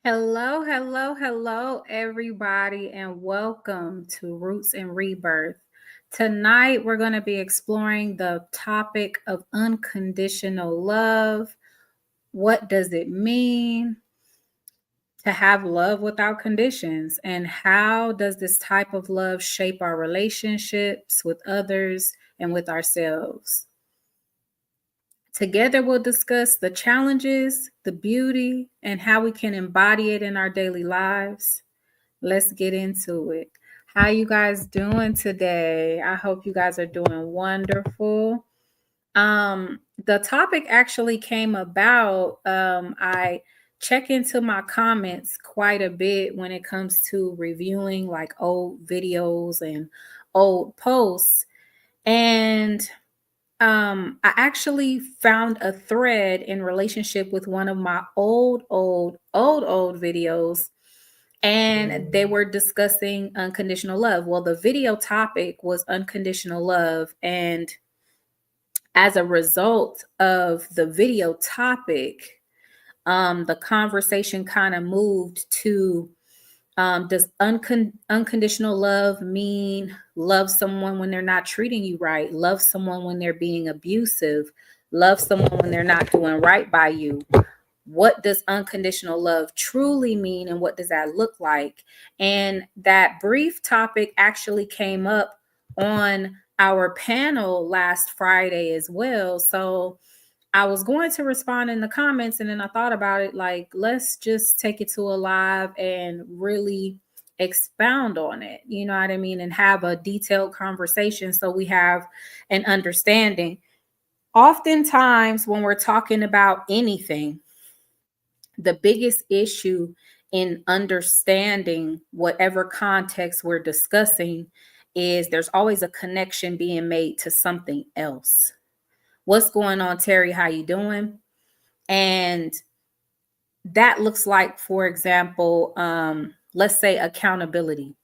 Hello, hello, hello, everybody, and welcome to Roots and Rebirth. Tonight, we're going to be exploring the topic of unconditional love. What does it mean to have love without conditions? And how does this type of love shape our relationships with others and with ourselves? Together, we'll discuss the challenges, the beauty, and how we can embody it in our daily lives. Let's get into it. How you guys doing today? I hope you guys are doing wonderful. The topic actually came about. I check into my comments quite a bit when it comes to reviewing like old videos and old posts. And I actually found a thread in relationship with one of my old videos, and they were discussing unconditional love. Well, the video topic was unconditional love, and as a result of the video topic, the conversation kind of moved to does unconditional love mean love someone when they're not treating you right, love someone when they're being abusive, love someone when they're not doing right by you? What does unconditional love truly mean, and what does that look like? And that brief topic actually came up on our panel last Friday as well. So I was going to respond in the comments, and then I thought about it, like, let's just take it to a live and really expound on it, you know what I mean, and have a detailed conversation so we have an understanding. Oftentimes when we're talking about anything, the biggest issue in understanding whatever context we're discussing is there's always a connection being made to something else. What's going on, Terry? How you doing? And that looks like, for example, let's say accountability.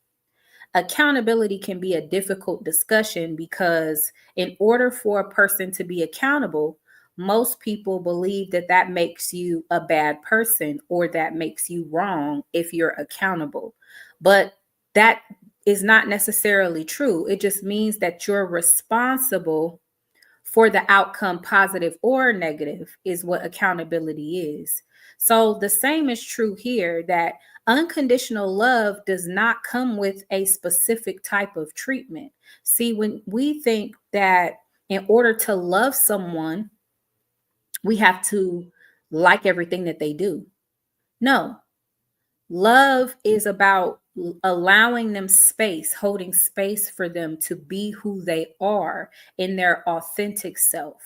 Accountability can be a difficult discussion because in order for a person to be accountable, most people believe that that makes you a bad person or that makes you wrong if you're accountable. But that is not necessarily true. It just means that you're responsible for the outcome, positive or negative, is what accountability is. So the same is true here, that unconditional love does not come with a specific type of treatment. See, when we think that in order to love someone, we have to like everything that they do. No, love is about allowing them space, holding space for them to be who they are in their authentic self.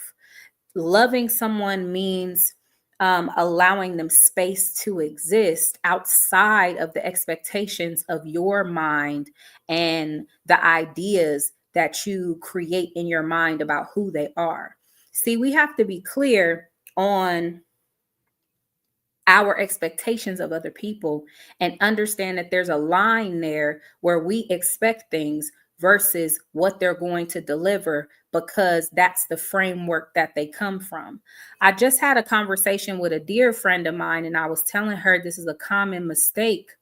Loving someone means allowing them space to exist outside of the expectations of your mind and the ideas that you create in your mind about who they are. See, we have to be clear on our expectations of other people and understand that there's a line there where we expect things versus what they're going to deliver, because that's the framework that they come from. I just had a conversation with a dear friend of mine, and I was telling her this is a common mistake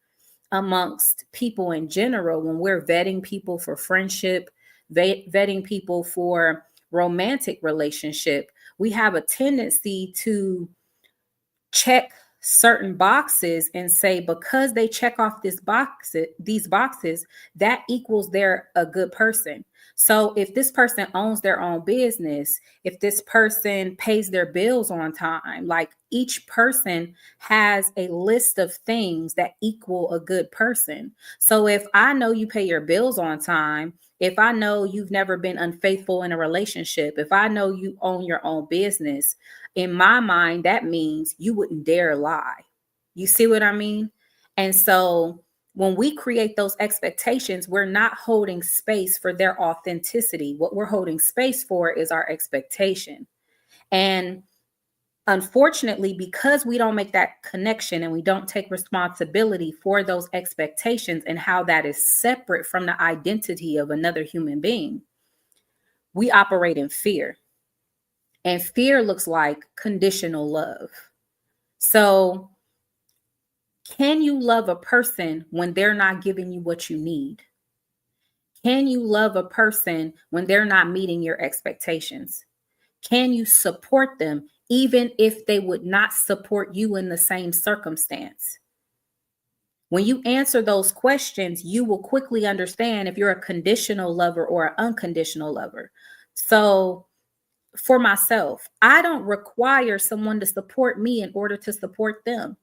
amongst people in general when we're vetting people for friendship, vetting people for romantic relationship. We have a tendency to check certain boxes and say, because they check off these boxes, that equals they're a good person. So if this person owns their own business, if this person pays their bills on time, like, each person has a list of things that equal a good person. So if I know you pay your bills on time, if I know you've never been unfaithful in a relationship, if I know you own your own business, in my mind, that means you wouldn't dare lie. You see what I mean? And so when we create those expectations, we're not holding space for their authenticity. What we're holding space for is our expectation. And unfortunately, because we don't make that connection and we don't take responsibility for those expectations and how that is separate from the identity of another human being, we operate in fear. And fear looks like conditional love. So Can you love a person when they're not giving you what you need? Can you love a person when they're not meeting your expectations? Can you support them even if they would not support you in the same circumstance? When you answer those questions, you will quickly understand if you're a conditional lover or an unconditional lover. So, for myself, I don't require someone to support me in order to support them,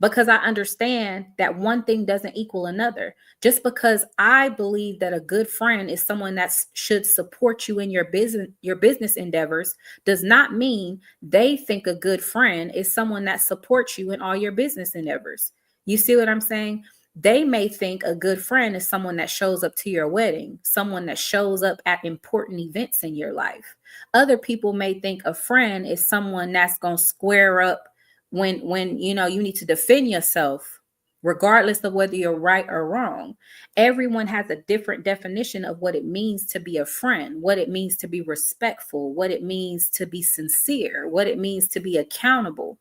because I understand that one thing doesn't equal another. Just because I believe that a good friend is someone that should support you in your business endeavors does not mean they think a good friend is someone that supports you in all your business endeavors. You see what I'm saying? They may think a good friend is someone that shows up to your wedding, someone that shows up at important events in your life. Other people may think a friend is someone that's going to square up when you need to defend yourself, regardless of whether you're right or wrong. Everyone has a different definition of what it means to be a friend, what it means to be respectful, what it means to be sincere, what it means to be accountable.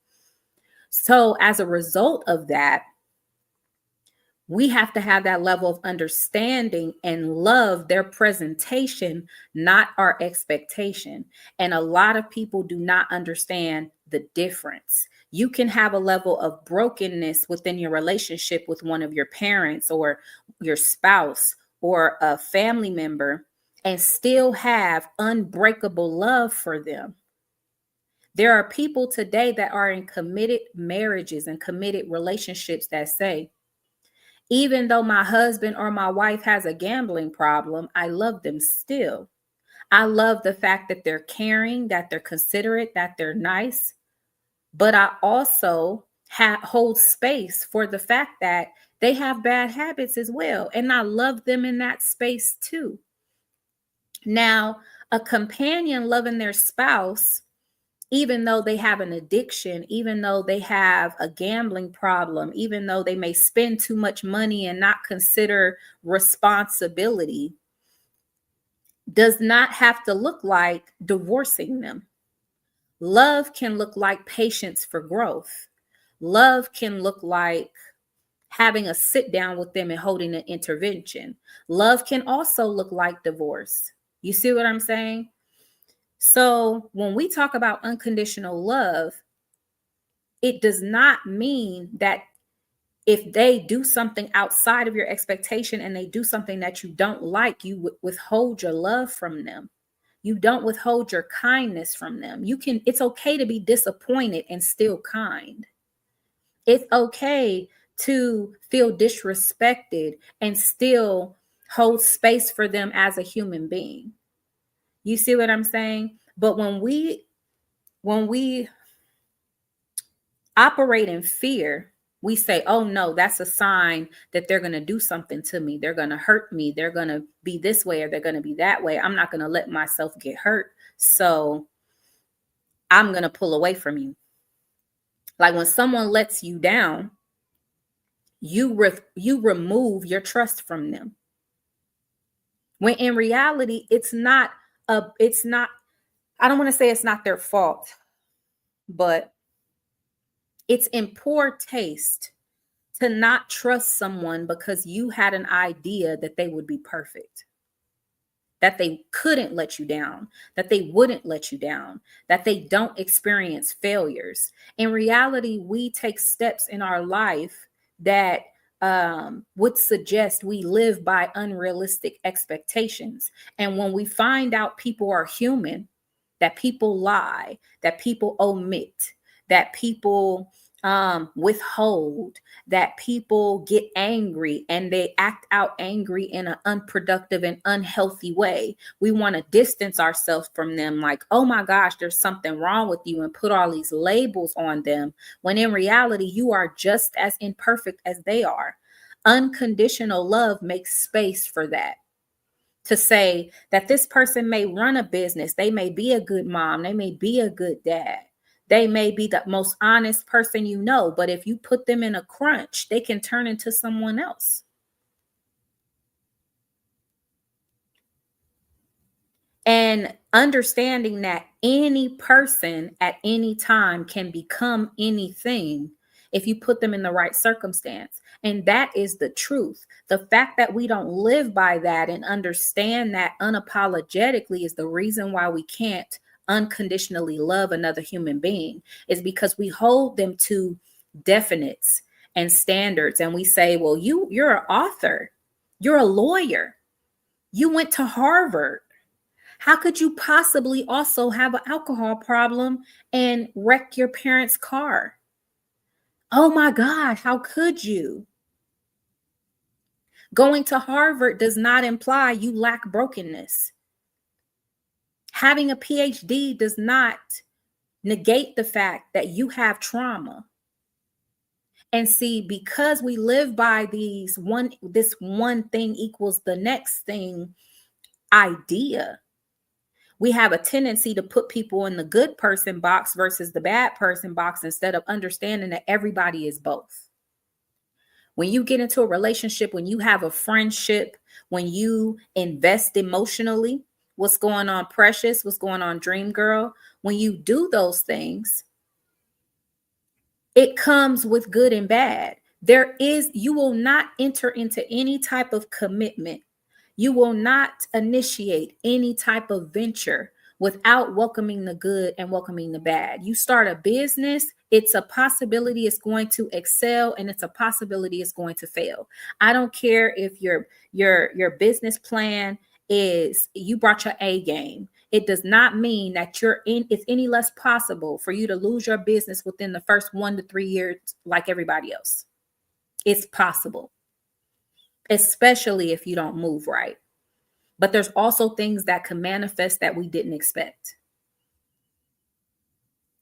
So as a result of that, we have to have that level of understanding and love their presentation, not our expectation. And a lot of people do not understand the difference. You can have a level of brokenness within your relationship with one of your parents or your spouse or a family member and still have unbreakable love for them. There are people today that are in committed marriages and committed relationships that say, even though my husband or my wife has a gambling problem, I love them still. I love the fact that they're caring, that they're considerate, that they're nice. But I also hold space for the fact that they have bad habits as well. And I love them in that space too. Now, a companion loving their spouse, even though they have an addiction, even though they have a gambling problem, even though they may spend too much money and not consider responsibility, does not have to look like divorcing them. Love can look like patience for growth. Love can look like having a sit down with them and holding an intervention. Love can also look like divorce. You see what I'm saying? So when we talk about unconditional love, it does not mean that if they do something outside of your expectation and they do something that you don't like, you withhold your love from them. You don't withhold your kindness from them. It's okay to be disappointed and still kind. It's okay to feel disrespected and still hold space for them as a human being. You see what I'm saying? But when we operate in fear, we say, oh no, that's a sign that they're going to do something to me. They're going to hurt me. They're going to be this way or they're going to be that way. I'm not going to let myself get hurt. So I'm going to pull away from you. Like when someone lets you down, you remove your trust from them. When in reality, it's not, I don't want to say it's not their fault, but it's in poor taste to not trust someone because you had an idea that they would be perfect, that they couldn't let you down, that they wouldn't let you down, that they don't experience failures. In reality, we take steps in our life that would suggest we live by unrealistic expectations. And when we find out people are human, that people lie, that people omit, that people withhold, that people get angry and they act out angry in an unproductive and unhealthy way. We want to distance ourselves from them, like, oh my gosh, there's something wrong with you, and put all these labels on them, when in reality, you are just as imperfect as they are. Unconditional love makes space for that. To say that this person may run a business, they may be a good mom, they may be a good dad, they may be the most honest person you know, but if you put them in a crunch, they can turn into someone else. And understanding that any person at any time can become anything if you put them in the right circumstance. And that is the truth. The fact that we don't live by that and understand that unapologetically is the reason why we can't unconditionally love another human being, is because we hold them to definites and standards. And we say, well, you're an author, you're a lawyer, you went to Harvard. How could you possibly also have an alcohol problem and wreck your parents' car? Oh my God, how could you? Going to Harvard does not imply you lack brokenness. Having a PhD does not negate the fact that you have trauma. And see, because we live by this one thing equals the next thing idea, we have a tendency to put people in the good person box versus the bad person box instead of understanding that everybody is both. When you get into a relationship, when you have a friendship, when you invest emotionally, what's going on, Precious? What's going on, Dream Girl? When you do those things, it comes with good and bad. You will not enter into any type of commitment. You will not initiate any type of venture without welcoming the good and welcoming the bad. You start a business, it's a possibility it's going to excel, and it's a possibility it's going to fail. I don't care if your business plan is you brought your A game. It does not mean that it's any less possible for you to lose your business within the first 1 to 3 years like everybody else. It's possible, especially if you don't move right. But there's also things that can manifest that we didn't expect.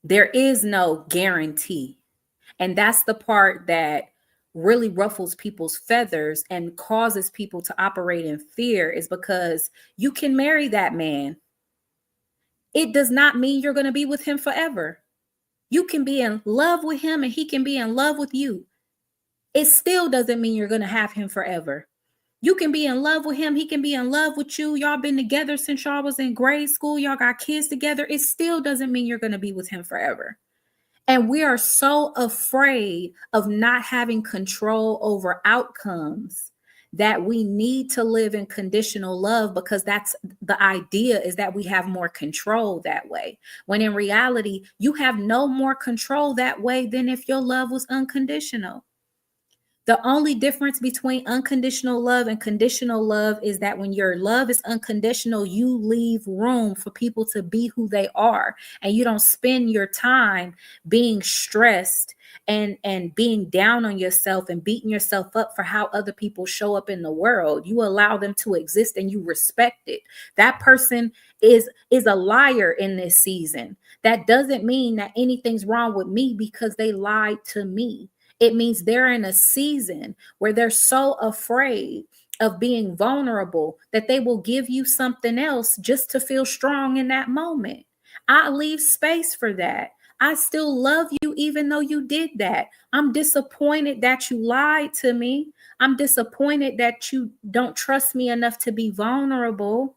There is no guarantee. And that's the part that really ruffles people's feathers and causes people to operate in fear, is because you can marry that man. It does not mean you're going to be with him forever. You can be in love with him and he can be in love with you. It still doesn't mean you're going to have him forever. You can be in love with him. He can be in love with you. Y'all been together since y'all was in grade school. Y'all got kids together. It still doesn't mean you're going to be with him forever. And we are so afraid of not having control over outcomes that we need to live in conditional love, because that's the idea, is that we have more control that way. When in reality, you have no more control that way than if your love was unconditional. The only difference between unconditional love and conditional love is that when your love is unconditional, you leave room for people to be who they are. And you don't spend your time being stressed and being down on yourself and beating yourself up for how other people show up in the world. You allow them to exist and you respect it. That person is a liar in this season. That doesn't mean that anything's wrong with me because they lied to me. It means they're in a season where they're so afraid of being vulnerable that they will give you something else just to feel strong in that moment. I leave space for that. I still love you even though you did that. I'm disappointed that you lied to me. I'm disappointed that you don't trust me enough to be vulnerable.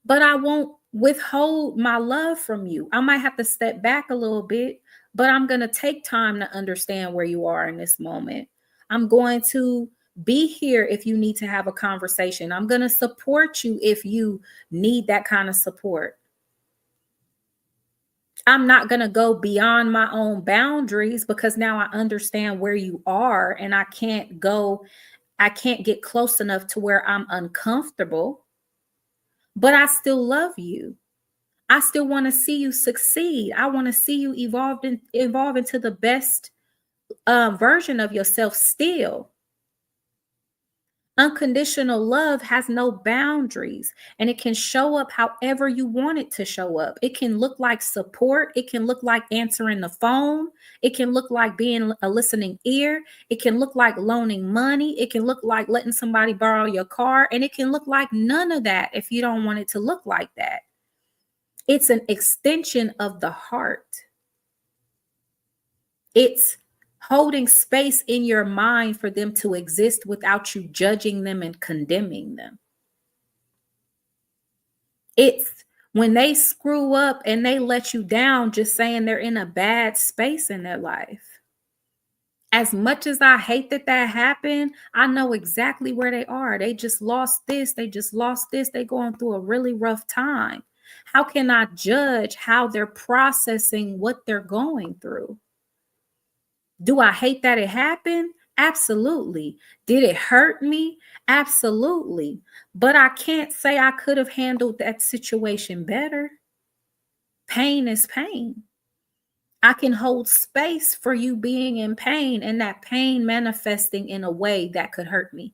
But I won't withhold my love from you. I might have to step back a little bit, but I'm going to take time to understand where you are in this moment. I'm going to be here if you need to have a conversation. I'm going to support you if you need that kind of support. I'm not going to go beyond my own boundaries because now I understand where you are, and I can't get close enough to where I'm uncomfortable, but I still love you. I still want to see you succeed. I want to see you evolve into the best version of yourself still. Unconditional love has no boundaries, and it can show up however you want it to show up. It can look like support. It can look like answering the phone. It can look like being a listening ear. It can look like loaning money. It can look like letting somebody borrow your car. And it can look like none of that if you don't want it to look like that. It's an extension of the heart. It's holding space in your mind for them to exist without you judging them and condemning them. It's when they screw up and they let you down, just saying they're in a bad space in their life. As much as I hate that that happened, I know exactly where they are. They just lost this. They just lost this. They going through a really rough time. How can I judge how they're processing what they're going through? Do I hate that it happened? Absolutely. Did it hurt me? Absolutely. But I can't say I could have handled that situation better. Pain is pain. I can hold space for you being in pain and that pain manifesting in a way that could hurt me.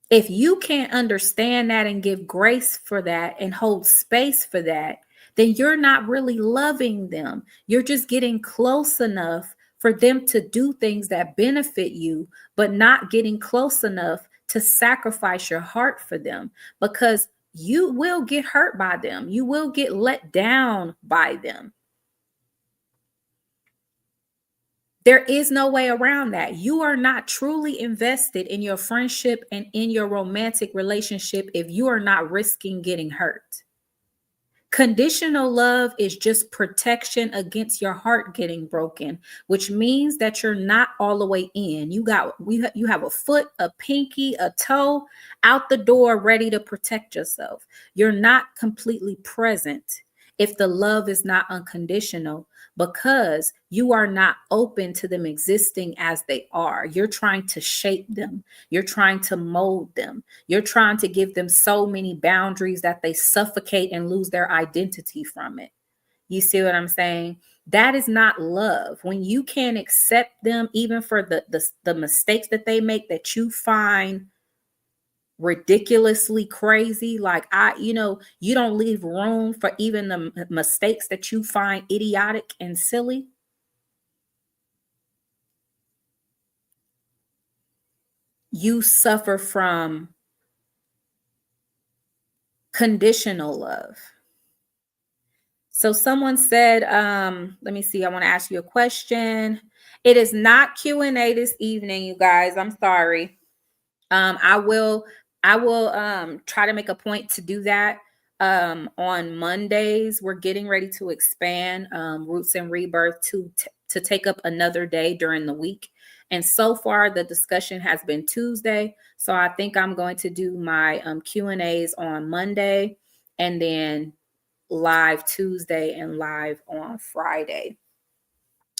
If you can't understand that and give grace for that and hold space for that, then you're not really loving them. You're just getting close enough for them to do things that benefit you, but not getting close enough to sacrifice your heart for them, because you will get hurt by them. You will get let down by them. There is no way around that. You are not truly invested in your friendship and in your romantic relationship if you are not risking getting hurt. Conditional love is just protection against your heart getting broken, which means that you're not all the way in. You have a foot, a pinky, a toe out the door ready to protect yourself. You're not completely present if the love is not unconditional, because you are not open to them existing as they are. You're trying to shape them. You're trying to mold them. You're trying to give them so many boundaries that they suffocate and lose their identity from it. You see what I'm saying? That is not love. When you can't accept them, even for the mistakes that they make that you find ridiculously crazy, like you don't leave room for even the mistakes that you find idiotic and silly. You suffer from conditional love. So someone said, let me see, I want to ask you a question. It is not Q&A this evening, you guys. I'm sorry. I will try to make a point to do that on Mondays. We're getting ready to expand Roots and Rebirth to take up another day during the week. And so far, the discussion has been Tuesday. So I think I'm going to do my Q&As on Monday, and then live Tuesday and live on Friday.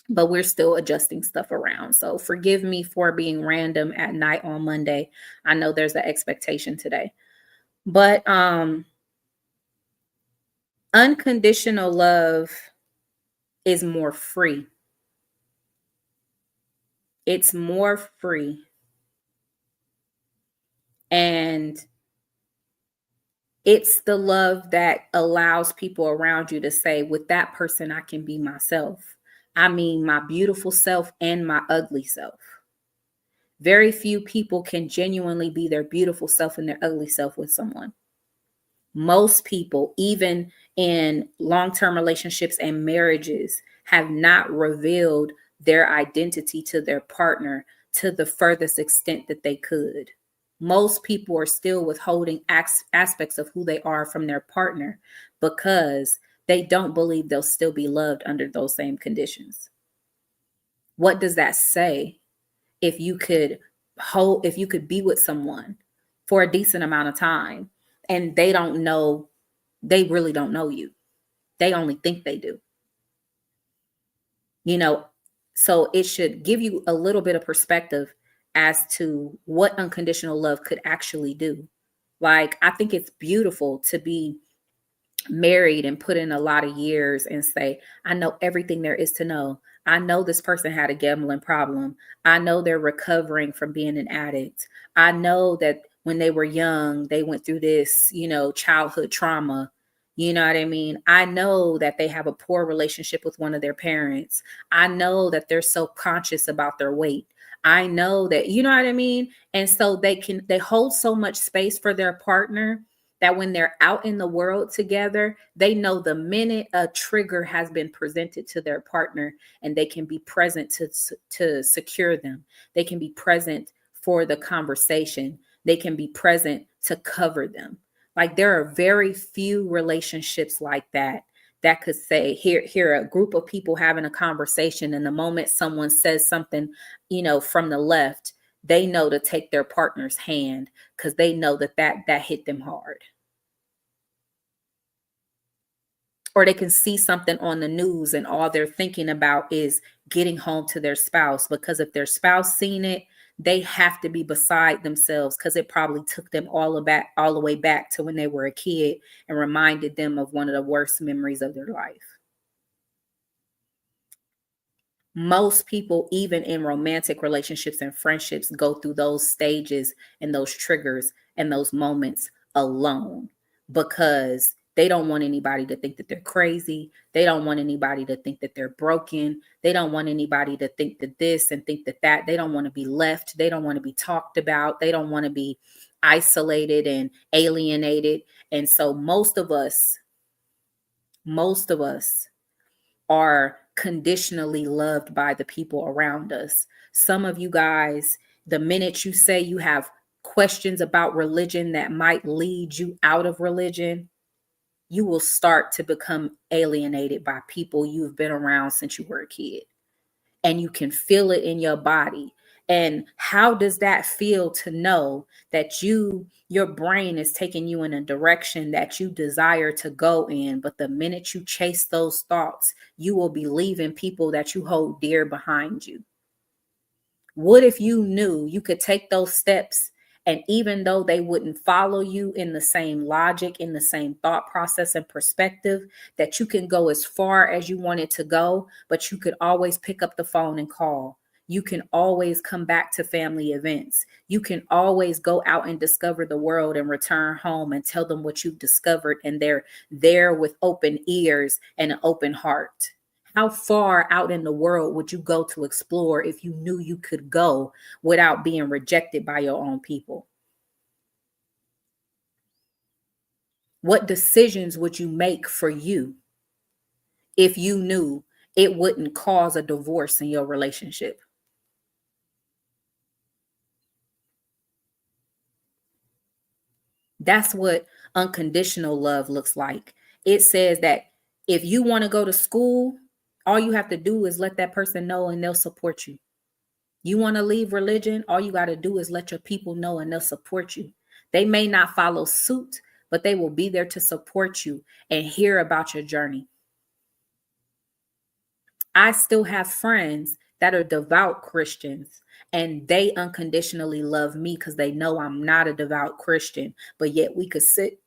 But we're still adjusting stuff around. So forgive me for being random at night on Monday. I know there's an expectation today. But unconditional love is more free. It's more free. And it's the love that allows people around you to say, with that person, I can be myself. I mean, my beautiful self and my ugly self. Very few people can genuinely be their beautiful self and their ugly self with someone. Most people, even in long-term relationships and marriages, have not revealed their identity to their partner to the furthest extent that they could. Most people are still withholding aspects of who they are from their partner because they don't believe they'll still be loved under those same conditions. What does that say? If you could be with someone for a decent amount of time and they really don't know you. They only think they do. So it should give you a little bit of perspective as to what unconditional love could actually do. Like, I think it's beautiful to be married and put in a lot of years and say, I know everything there is to know. I know this person had a gambling problem. I know they're recovering from being an addict. I know that when they were young, they went through this, childhood trauma. You know what I mean? I know that they have a poor relationship with one of their parents. I know that they're so conscious about their weight. I know that, you know what I mean? And so they hold so much space for their partner that when they're out in the world together, they know the minute a trigger has been presented to their partner, and they can be present to secure them. They can be present for the conversation. They can be present to cover them. Like, there are very few relationships like that that could say, here a group of people having a conversation, and the moment someone says something, from the left, they know to take their partner's hand because they know that hit them hard. Or they can see something on the news and all they're thinking about is getting home to their spouse, because if their spouse seen it, they have to be beside themselves because it probably took them all the way back to when they were a kid and reminded them of one of the worst memories of their life. Most people, even in romantic relationships and friendships, go through those stages and those triggers and those moments alone because they don't want anybody to think that they're crazy. They don't want anybody to think that they're broken. They don't want anybody to think that this and think that that. They don't want to be left. They don't want to be talked about. They don't want to be isolated and alienated. And so most of us are conditionally loved by the people around us. Some of you guys, the minute you say you have questions about religion that might lead you out of religion, you will start to become alienated by people you've been around since you were a kid. And you can feel it in your body. And how does that feel to know that your brain is taking you in a direction that you desire to go in, but the minute you chase those thoughts, you will be leaving people that you hold dear behind you? What if you knew you could take those steps, and even though they wouldn't follow you in the same logic, in the same thought process and perspective, that you can go as far as you wanted to go, but you could always pick up the phone and call. You can always come back to family events. You can always go out and discover the world and return home and tell them what you've discovered, and they're there with open ears and an open heart. How far out in the world would you go to explore if you knew you could go without being rejected by your own people? What decisions would you make for you if you knew it wouldn't cause a divorce in your relationship? That's what unconditional love looks like. It says that if you want to go to school, all you have to do is let that person know and they'll support you. You want to leave religion, all you got to do is let your people know and they'll support you. They may not follow suit, but they will be there to support you and hear about your journey. I still have friends that are devout Christians, and they unconditionally love me because they know I'm not a devout Christian, but yet we could sit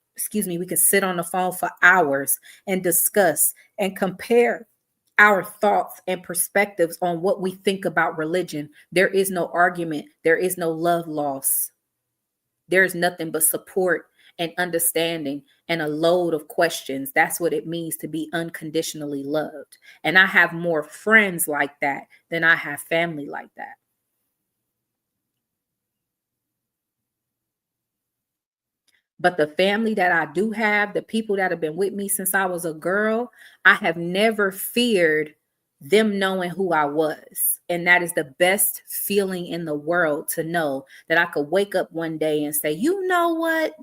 on the phone for hours and discuss and compare our thoughts and perspectives on what we think about religion. There is no argument, there is no love loss. There's nothing but support and understanding and a load of questions. That's what it means to be unconditionally loved. And I have more friends like that than I have family like that. But the family that I do have, the people that have been with me since I was a girl, I have never feared them knowing who I was. And that is the best feeling in the world, to know that I could wake up one day and say, you know what?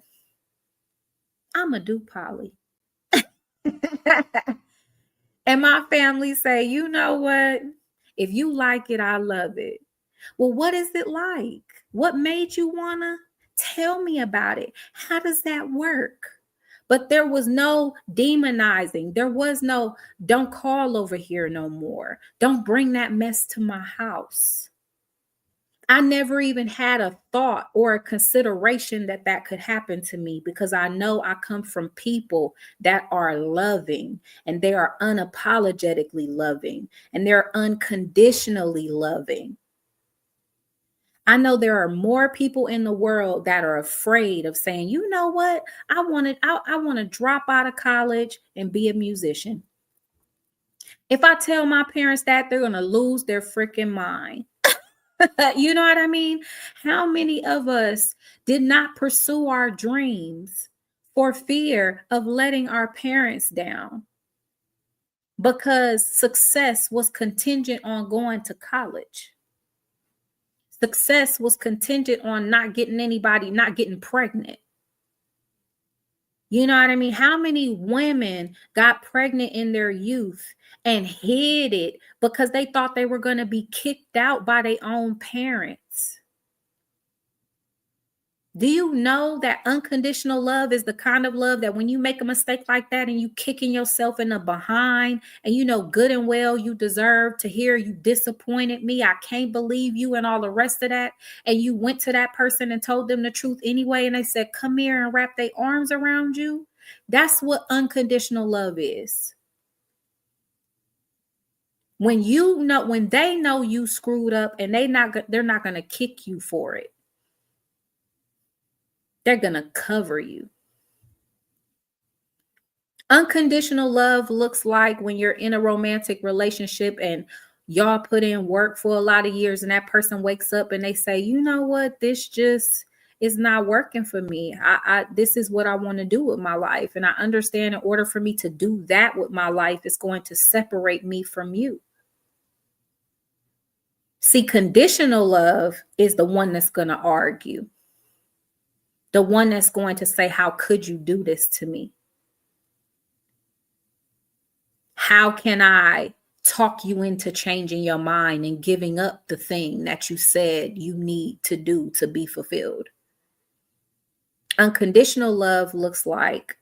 I'm a do poly. And my family say, you know what? If you like it, I love it. Well, what is it like? What made you wanna? Tell me about it. How does that work? But there was no demonizing. There was no, don't call over here no more. Don't bring that mess to my house. I never even had a thought or a consideration that that could happen to me, because I know I come from people that are loving, and they are unapologetically loving, and they're unconditionally loving. I know there are more people in the world that are afraid of saying, you know what, I want to drop out of college and be a musician. If I tell my parents that, they're going to lose their freaking mind. You know what I mean? How many of us did not pursue our dreams for fear of letting our parents down? Because success was contingent on going to college. Success was contingent on not getting pregnant. You know what I mean? How many women got pregnant in their youth and hid it because they thought they were going to be kicked out by their own parents? Do you know that unconditional love is the kind of love that when you make a mistake like that and you kicking yourself in the behind and you know good and well you deserve to hear you disappointed me, I can't believe you and all the rest of that, and you went to that person and told them the truth anyway and they said come here and wrap their arms around you? That's what unconditional love is. When you know, when they know you screwed up and they're not going to kick you for it. They're going to cover you. Unconditional love looks like when you're in a romantic relationship and y'all put in work for a lot of years and that person wakes up and they say, you know what, this just is not working for me. I this is what I want to do with my life. And I understand in order for me to do that with my life, it's going to separate me from you. See, conditional love is the one that's going to argue, the one that's going to say, how could you do this to me? How can I talk you into changing your mind and giving up the thing that you said you need to do to be fulfilled? Unconditional love looks like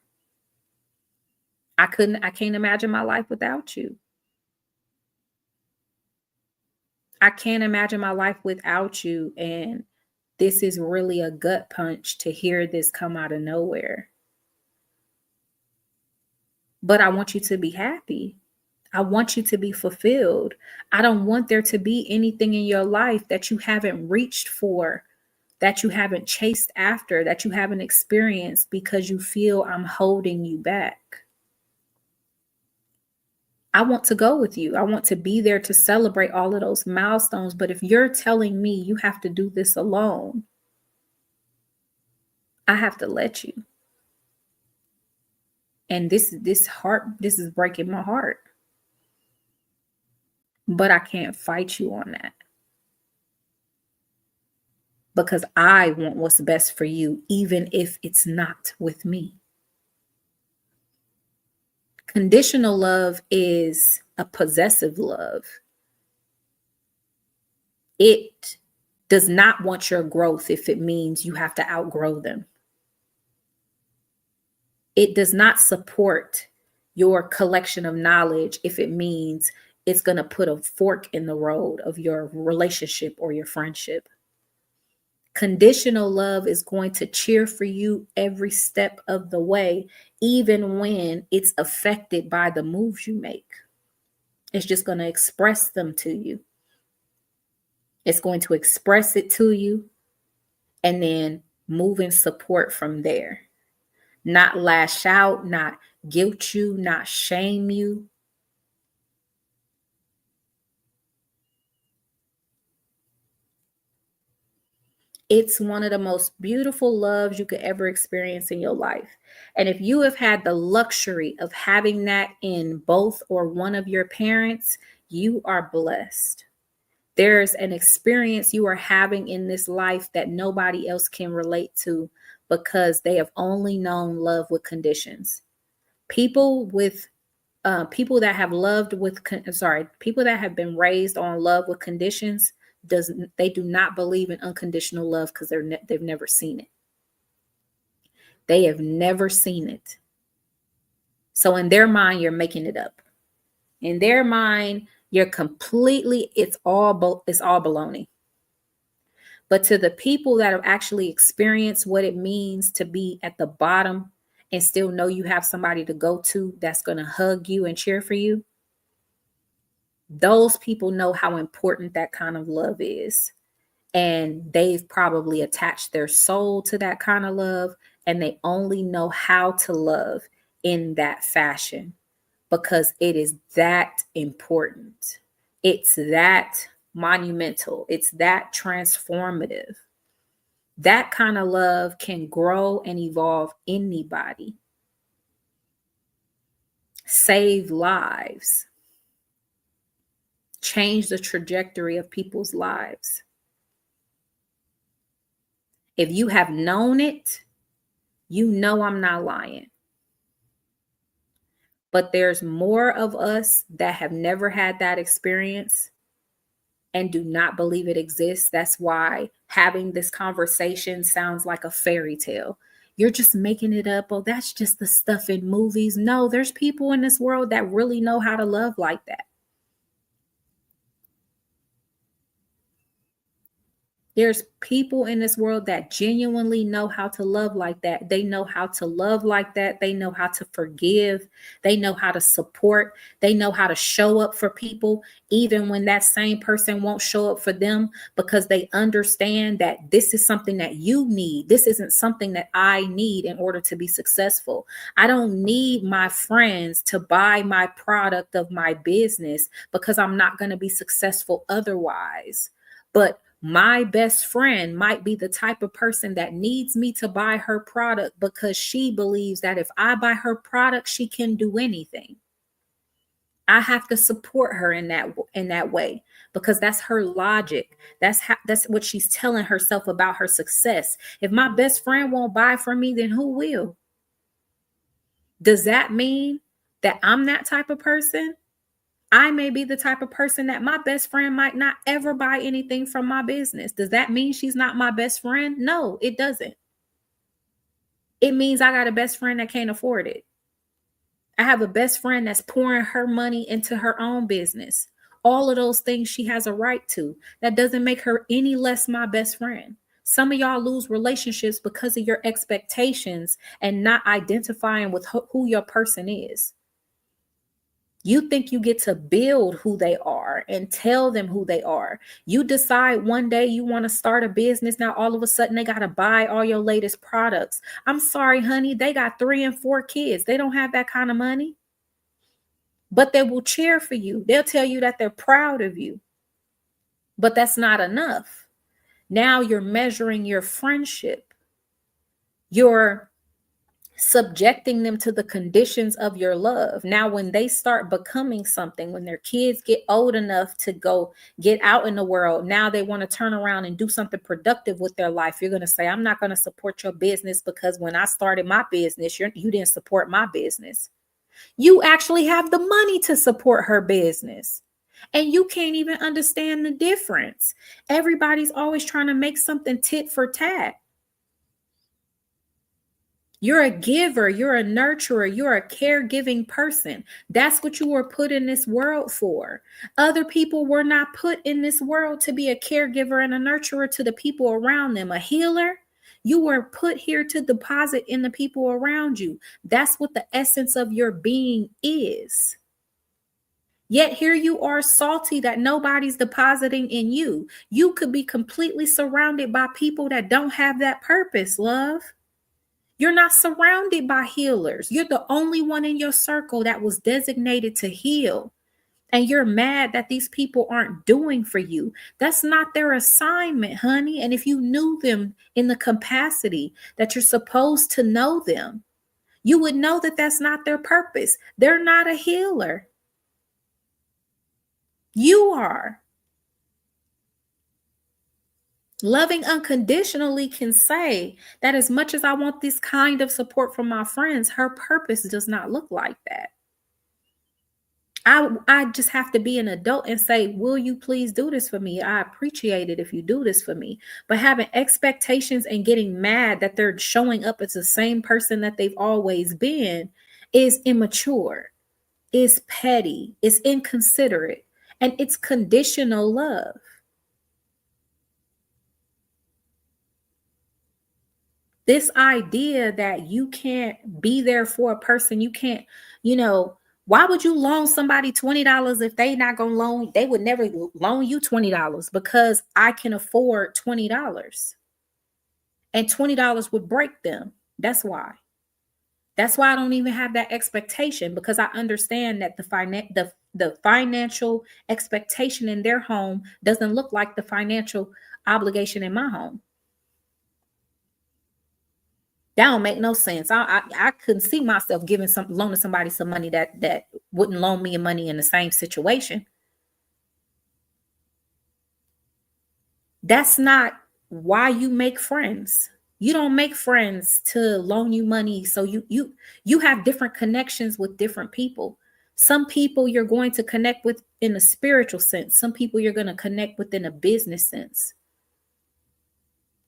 I can't imagine my life without you. I can't imagine my life without you. And this is really a gut punch to hear this come out of nowhere. But I want you to be happy. I want you to be fulfilled. I don't want there to be anything in your life that you haven't reached for, that you haven't chased after, that you haven't experienced because you feel I'm holding you back. I want to go with you. I want to be there to celebrate all of those milestones. But if you're telling me you have to do this alone, I have to let you. And this is breaking my heart. But I can't fight you on that. Because I want what's best for you, even if it's not with me. Conditional love is a possessive love. It does not want your growth if it means you have to outgrow them. It does not support your collection of knowledge if it means it's going to put a fork in the road of your relationship or your friendship. Conditional love is going to cheer for you every step of the way, even when it's affected by the moves you make. It's just going to express them to you. It's going to express it to you and then move in support from there. Not lash out, not guilt you, not shame you. It's one of the most beautiful loves you could ever experience in your life. And if you have had the luxury of having that in both or one of your parents, you are blessed. There's an experience you are having in this life that nobody else can relate to because they have only known love with conditions. People that have people that have been raised on love with conditions, they do not believe in unconditional love because they've never seen it. They have never seen it. So in their mind, you're making it up. In their mind, it's all baloney. But to the people that have actually experienced what it means to be at the bottom and still know you have somebody to go to that's going to hug you and cheer for you, those people know how important that kind of love is. And they've probably attached their soul to that kind of love, and they only know how to love in that fashion because it is that important. It's that monumental. It's that transformative. That kind of love can grow and evolve anybody, save lives, change the trajectory of people's lives. If you have known it, you know I'm not lying. But there's more of us that have never had that experience and do not believe it exists. That's why having this conversation sounds like a fairy tale. You're just making it up. Oh, that's just the stuff in movies. No, there's people in this world that really know how to love like that. There's people in this world that genuinely know how to love like that. They know how to love like that. They know how to forgive. They know how to support. They know how to show up for people, even when that same person won't show up for them, because they understand that this is something that you need. This isn't something that I need in order to be successful. I don't need my friends to buy my product of my business because I'm not going to be successful otherwise. But my best friend might be the type of person that needs me to buy her product because she believes that if I buy her product, she can do anything. I have to support her in that way because that's her logic. That's what she's telling herself about her success. If my best friend won't buy from me, then who will? Does that mean that I'm that type of person? I may be the type of person that my best friend might not ever buy anything from my business. Does that mean she's not my best friend? No, it doesn't. It means I got a best friend that can't afford it. I have a best friend that's pouring her money into her own business. All of those things she has a right to. That doesn't make her any less my best friend. Some of y'all lose relationships because of your expectations and not identifying with who your person is. You think you get to build who they are and tell them who they are. You decide one day you want to start a business. Now, all of a sudden, they got to buy all your latest products. I'm sorry, honey. They got 3 and 4 kids. They don't have that kind of money, but they will cheer for you. They'll tell you that they're proud of you, but that's not enough. Now you're measuring your friendship. You're subjecting them to the conditions of your love. Now, when they start becoming something, when their kids get old enough to go get out in the world, now they want to turn around and do something productive with their life. You're going to say, I'm not going to support your business because when I started my business, you didn't support my business. You actually have the money to support her business. And you can't even understand the difference. Everybody's always trying to make something tit for tat. You're a giver, you're a nurturer, you're a caregiving person. That's what you were put in this world for. Other people were not put in this world to be a caregiver and a nurturer to the people around them, a healer. You were put here to deposit in the people around you. That's what the essence of your being is. Yet here you are salty that nobody's depositing in you. You could be completely surrounded by people that don't have that purpose, love. You're not surrounded by healers. You're the only one in your circle that was designated to heal. And you're mad that these people aren't doing for you. That's not their assignment, honey. And if you knew them in the capacity that you're supposed to know them, you would know that that's not their purpose. They're not a healer. You are. Loving unconditionally can say that as much as I want this kind of support from my friends, her purpose does not look like that. I just have to be an adult and say, will you please do this for me? I appreciate it if you do this for me. But having expectations and getting mad that they're showing up as the same person that they've always been is immature, is petty, is inconsiderate, and it's conditional love. This idea that you can't be there for a person, you can't, why would you loan somebody $20 if they would never loan you $20 because I can afford $20 and $20 would break them. That's why. That's why I don't even have that expectation, because I understand that the financial expectation in their home doesn't look like the financial obligation in my home. That don't make no sense. I couldn't see myself loaning somebody some money that wouldn't loan me money in the same situation. That's not why you make friends. You don't make friends to loan you money. So you have different connections with different people. Some people you're going to connect with in a spiritual sense. Some people you're going to connect with in a business sense.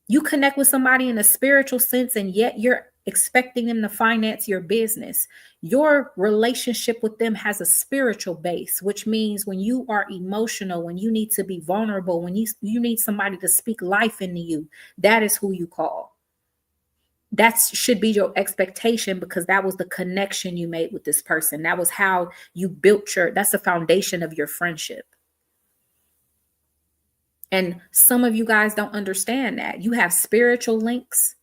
You connect with somebody in a spiritual sense, and yet you're expecting them to finance your business. Your relationship with them has a spiritual base, which means when you are emotional, when you need to be vulnerable, when you need somebody to speak life into you, that is who you call. That should be your expectation, because that was the connection you made with this person. That was how you built that's the foundation of your friendship. And some of you guys don't understand that. You have spiritual links,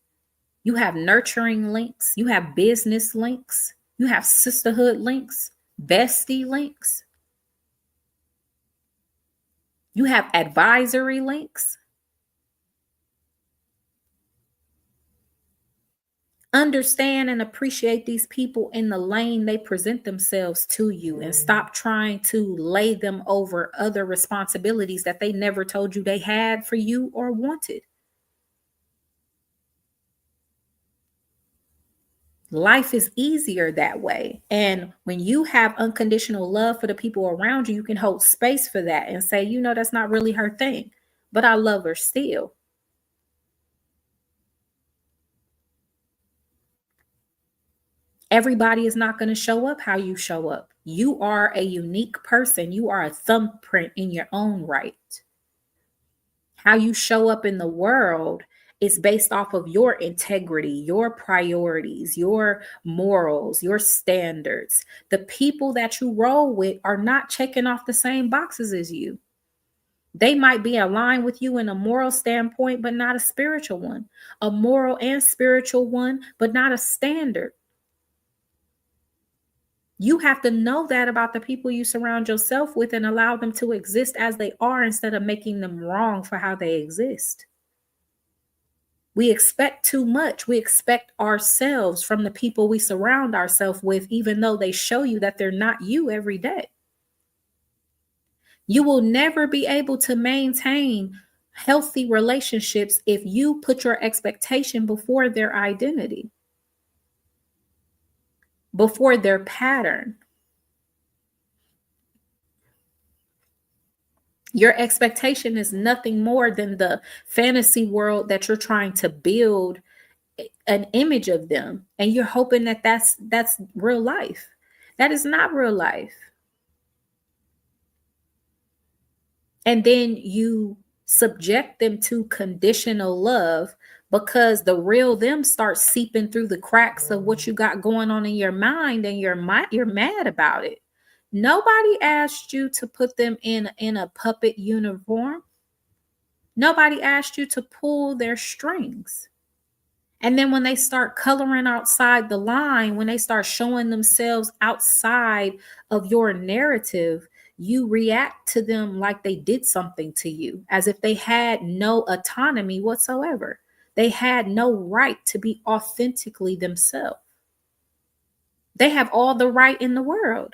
you have nurturing links, you have business links, you have sisterhood links, bestie links, you have advisory links. Understand and appreciate these people in the lane they present themselves to you, and stop trying to lay them over other responsibilities that they never told you they had for you or wanted. Life is easier that way. And when you have unconditional love for the people around you, you can hold space for that and say, that's not really her thing, but I love her still. Everybody is not going to show up how you show up. You are a unique person. You are a thumbprint in your own right. How you show up in the world is based off of your integrity, your priorities, your morals, your standards. The people that you roll with are not checking off the same boxes as you. They might be aligned with you in a moral standpoint, but not a spiritual one. A moral and spiritual one, but not a standard. You have to know that about the people you surround yourself with, and allow them to exist as they are instead of making them wrong for how they exist. We expect too much. We expect ourselves from the people we surround ourselves with, even though they show you that they're not you every day. You will never be able to maintain healthy relationships if you put your expectation before their identity, before their pattern. Your expectation is nothing more than the fantasy world that you're trying to build an image of them, and you're hoping that that's real life. That is not real life. And then you subject them to conditional love, because the real them starts seeping through the cracks of what you got going on in your mind, and you're mad about it. Nobody asked you to put them in a puppet uniform. Nobody asked you to pull their strings. And then when they start coloring outside the line, when they start showing themselves outside of your narrative, you react to them like they did something to you, as if they had no autonomy whatsoever. They had no right to be authentically themselves. They have all the right in the world.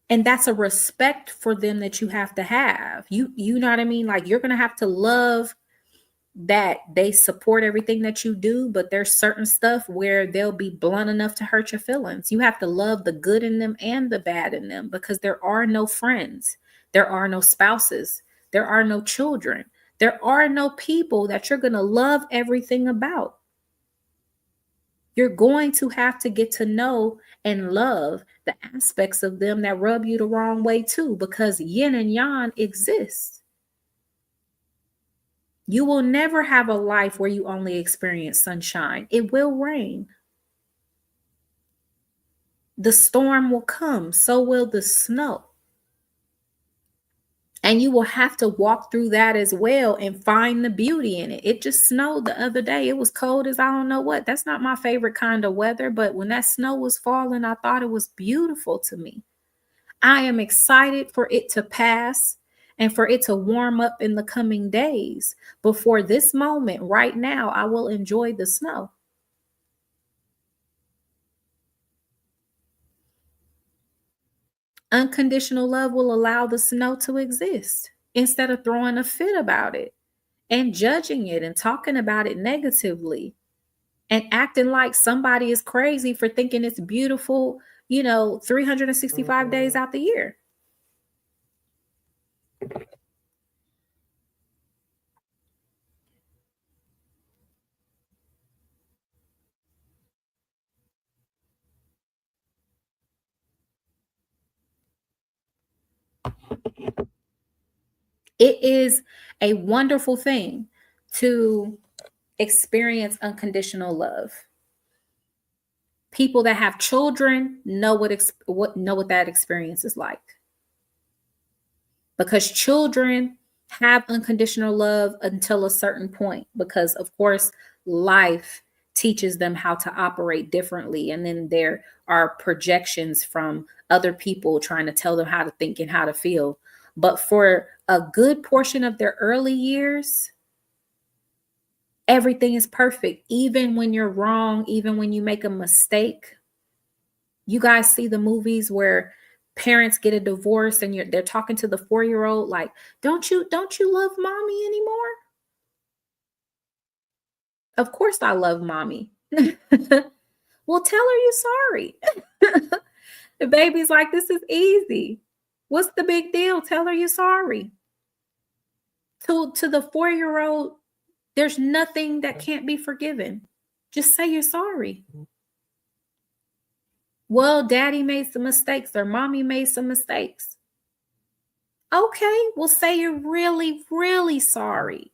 And that's a respect for them that you have to have. You know what I mean? Like, you're going to have to love that they support everything that you do, but there's certain stuff where they'll be blunt enough to hurt your feelings. You have to love the good in them and the bad in them, because there are no friends, there are no spouses, there are no children, there are no people that you're going to love everything about. You're going to have to get to know and love the aspects of them that rub you the wrong way too, because yin and yang exists. You will never have a life where you only experience sunshine. It will rain. The storm will come, so will the snow. And you will have to walk through that as well and find the beauty in it. It just snowed the other day. It was cold as I don't know what. That's not my favorite kind of weather, but when that snow was falling, I thought it was beautiful to me. I am excited for it to pass and for it to warm up in the coming days. But for this moment, right now, I will enjoy the snow. Unconditional love will allow the snow to exist instead of throwing a fit about it. and judging it and talking about it negatively and acting like somebody is crazy for thinking it's beautiful, 365 days out the year. It is a wonderful thing to experience unconditional love. People that have children know what that experience is like, because children have unconditional love until a certain point, because of course life teaches them how to operate differently, and then there are projections from other people trying to tell them how to think and how to feel. But for a good portion of their early years, everything is perfect. Even when you're wrong, even when you make a mistake, you guys see the movies where parents get a divorce and they're talking to the 4-year-old like, don't you love mommy anymore? Of course I love mommy. Well, tell her you're sorry. The baby's like, this is easy. What's the big deal? Tell her you're sorry. To the 4-year-old, there's nothing that can't be forgiven. Just say you're sorry. Well, daddy made some mistakes or mommy made some mistakes. Okay, well, say you're really, really sorry.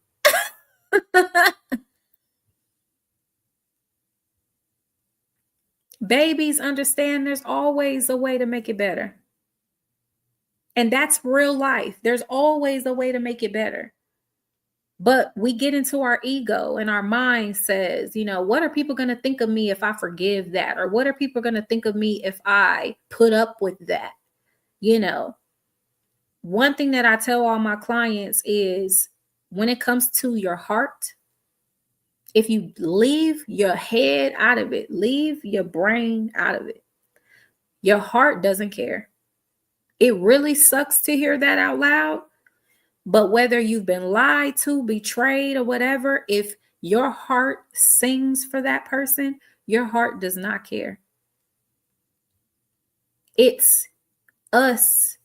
Babies understand there's always a way to make it better. And that's real life. There's always a way to make it better. But we get into our ego and our mind says, what are people going to think of me if I forgive that? Or what are people going to think of me if I put up with that? One thing that I tell all my clients is, when it comes to your heart, if you leave your head out of it, leave your brain out of it, your heart doesn't care. It really sucks to hear that out loud. But whether you've been lied to, betrayed, or whatever, if your heart sings for that person, your heart does not care. It's us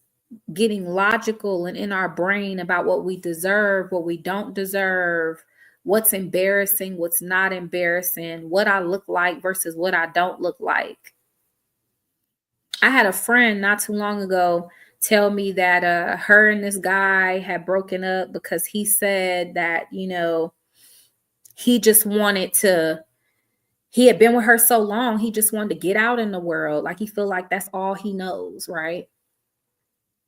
getting logical and in our brain about what we deserve, what we don't deserve, what's embarrassing, what's not embarrassing, what I look like versus what I don't look like. I had a friend not too long ago tell me that her and this guy had broken up because he said that, he just wanted to, he had been with her so long, he just wanted to get out in the world. Like, he feel like that's all he knows, right?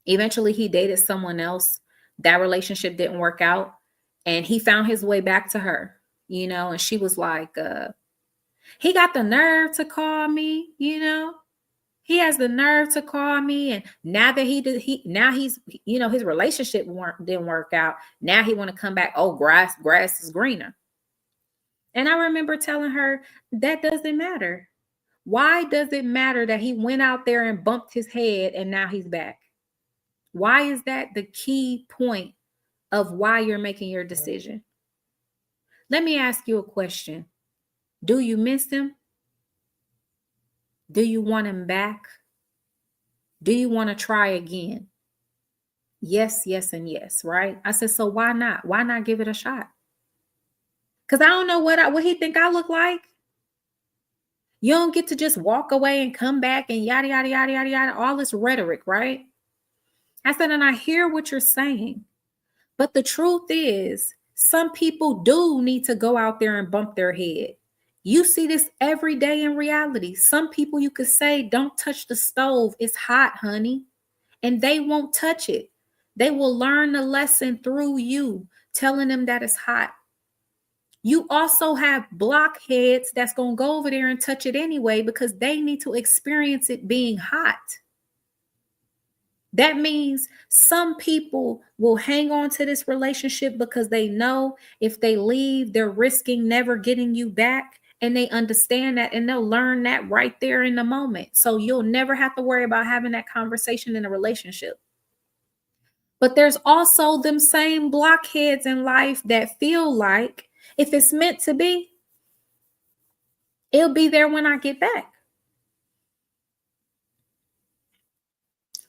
Eventually he dated someone else. That relationship didn't work out. And he found his way back to her, and she was like, he got the nerve to call me, he has the nerve to call me. And now that now he's, his relationship didn't work out. Now he want to come back. Oh, grass is greener. And I remember telling her, that doesn't matter. Why does it matter that he went out there and bumped his head and now he's back? Why is that the key point of why you're making your decision? Let me ask you a question. Do you miss him? Do you want him back? Do you want to try again? Yes, yes, and yes, right? I said, so why not? Why not give it a shot? Because I don't know what he think I look like. You don't get to just walk away and come back and yada, yada, yada, yada, yada, all this rhetoric, right? I said, and I hear what you're saying. But the truth is, some people do need to go out there and bump their head. You see this every day in reality. Some people, you could say, don't touch the stove. It's hot, honey. And they won't touch it. They will learn the lesson through you telling them that it's hot. You also have blockheads that's going to go over there and touch it anyway because they need to experience it being hot. That means some people will hang on to this relationship because they know if they leave, they're risking never getting you back. And they understand that, and they'll learn that right there in the moment. So you'll never have to worry about having that conversation in a relationship. But there's also them same blockheads in life that feel like if it's meant to be, it'll be there when I get back.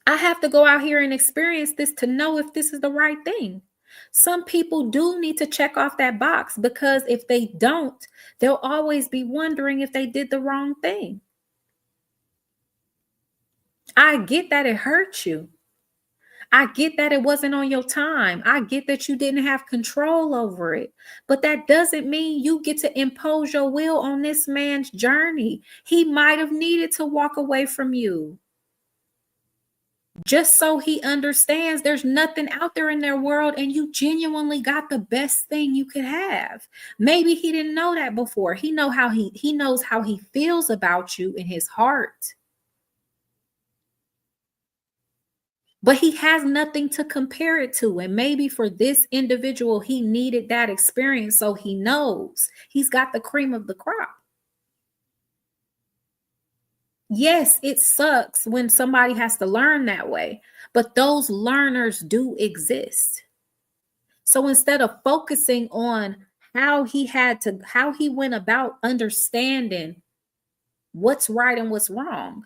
I have to go out here and experience this to know if this is the right thing. Some people do need to check off that box because if they don't, they'll always be wondering if they did the wrong thing. I get that it hurt you. I get that it wasn't on your time. I get that you didn't have control over it. But that doesn't mean you get to impose your will on this man's journey. He might have needed to walk away from you just so he understands there's nothing out there in their world and you genuinely got the best thing you could have. Maybe he didn't know that before. He knows how he feels about you in his heart. But he has nothing to compare it to. And maybe for this individual, he needed that experience so he knows he's got the cream of the crop. Yes, it sucks when somebody has to learn that way, but those learners do exist. So instead of focusing on how he went about understanding what's right and what's wrong,